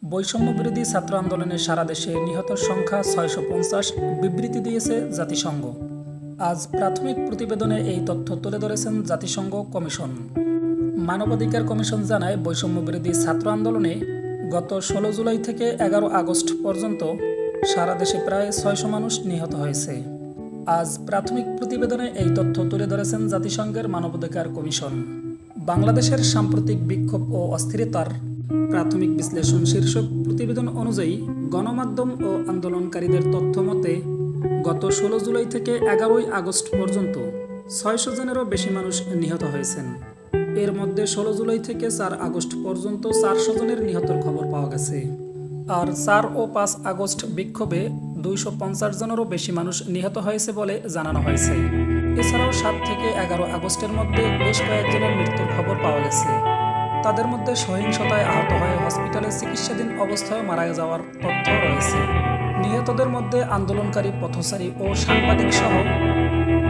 বৈষম্য বিরোধী ছাত্র আন্দোলনে সারা দেশে নিহতের সংখ্যা ৬৫০, বিবৃতি দিয়েছে জাতিসংঘ। আজ প্রাথমিক প্রতিবেদনে এই তথ্য তুলে ধরেছেন জাতিসংঘ কমিশন। মানবাধিকার কমিশন জানায়, বৈষম্য বিরোধী ছাত্র আন্দোলনে গত ১৬ জুলাই থেকে ১১ আগস্ট পর্যন্ত সারা দেশে প্রায় ৬০০ মানুষ নিহত হয়েছে। আজ প্রাথমিক প্রতিবেদনে এই তথ্য তুলে ধরেছেন জাতিসংঘের মানবাধিকার কমিশন। বাংলাদেশের সাম্প্রতিক বিক্ষোভ ও অস্থিরতার প্রাথমিক বিশ্লেষণ শীর্ষক প্রতিবেদন অনুযায়ী গণমাধ্যম ও আন্দোলনকারীদের তথ্য মতে গত ১৬ জুলাই থেকে ১১ আগস্ট পর্যন্ত ৬০০ জনেরও বেশি মানুষ নিহত হয়েছেন। এর মধ্যে ১৬ জুলাই থেকে ৪ আগস্ট পর্যন্ত ৪০০ জনের নিহতের খবর পাওয়া গেছে। আর ৪ ও ৫ আগস্ট বিক্ষোভে ২৫০ জনেরও বেশি মানুষ নিহত হয়েছে বলে জানানো হয়েছে। এছাড়াও ৭ থেকে ১১ আগস্টের মধ্যে বেশ কয়েকজনের মৃত্যুর খবর পাওয়া গেছে। তাদের মধ্যে সহিংসতায় আহত হয়ে হসপিটালে চিকিৎসাধীন অবস্থায় মারা যাওয়ার তথ্য রয়েছে। নিহতদের মধ্যে আন্দোলনকারী, পথচারী ও সাংবাদিক সহ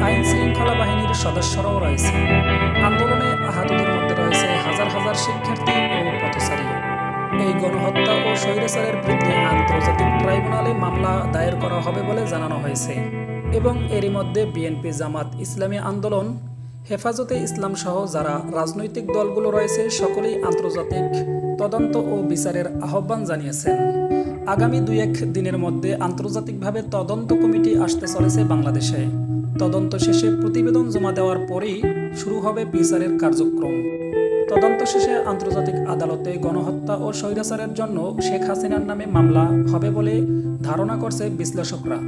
আইন শৃঙ্খলা বাহিনীর সদস্যরাও রয়েছে। আন্দোলনে আহতদের মধ্যে রয়েছে হাজার হাজার শিক্ষার্থী ও পথচারী। এই গণহত্যা ও স্বৈরাচারের বিরুদ্ধে আন্তর্জাতিক ট্রাইব্যুনালে মামলা দায়ের করা হবে বলে জানানো হয়েছে। এবং এরই মধ্যে বিএনপি, জামাত ইসলামী আন্দোলন, হেফাজতে ইসলাম সহ যারা রাজনৈতিক দলগুলো রয়েছে সকলেই আন্তর্জাতিক তদন্ত ও বিচারের আহ্বান জানিয়েছেন। আগামী ২-১ দিনের মধ্যে আন্তর্জাতিকভাবে তদন্ত কমিটি আসতে চলেছে বাংলাদেশে। তদন্ত শেষে প্রতিবেদন জমা দেওয়ার পরেই শুরু হবে বিচারের কার্যক্রম। তদন্ত শেষে আন্তর্জাতিক আদালতে গণহত্যা ও স্বৈরাচারের জন্য শেখ হাসিনার নামে মামলা হবে বলে ধারণা করছে বিশ্লেষকরা।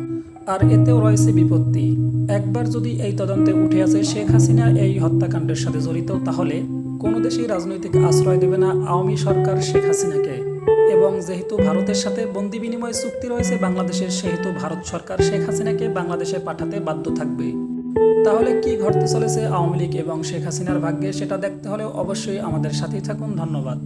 আর এতেও রয়েছে বিপত্তি। একবার যদি এই তদন্তে উঠে আসে শেখ হাসিনা এই হত্যাকাণ্ডের সাথে জড়িত, তাহলে কোনো দেশেই রাজনৈতিক আশ্রয় দেবে না আওয়ামী সরকার শেখ হাসিনাকে। এবং যেহেতু ভারতের সাথে বন্দি বিনিময় চুক্তি রয়েছে বাংলাদেশের, সেহেতু ভারত সরকার শেখ হাসিনাকে বাংলাদেশে পাঠাতে বাধ্য থাকবে। তাহলে কি ঘটতে চলেছে আওয়ামী লীগ এবং শেখ হাসিনার ভাগ্যে, সেটা দেখতে হলে অবশ্যই আমাদের সাথেই থাকুন। ধন্যবাদ।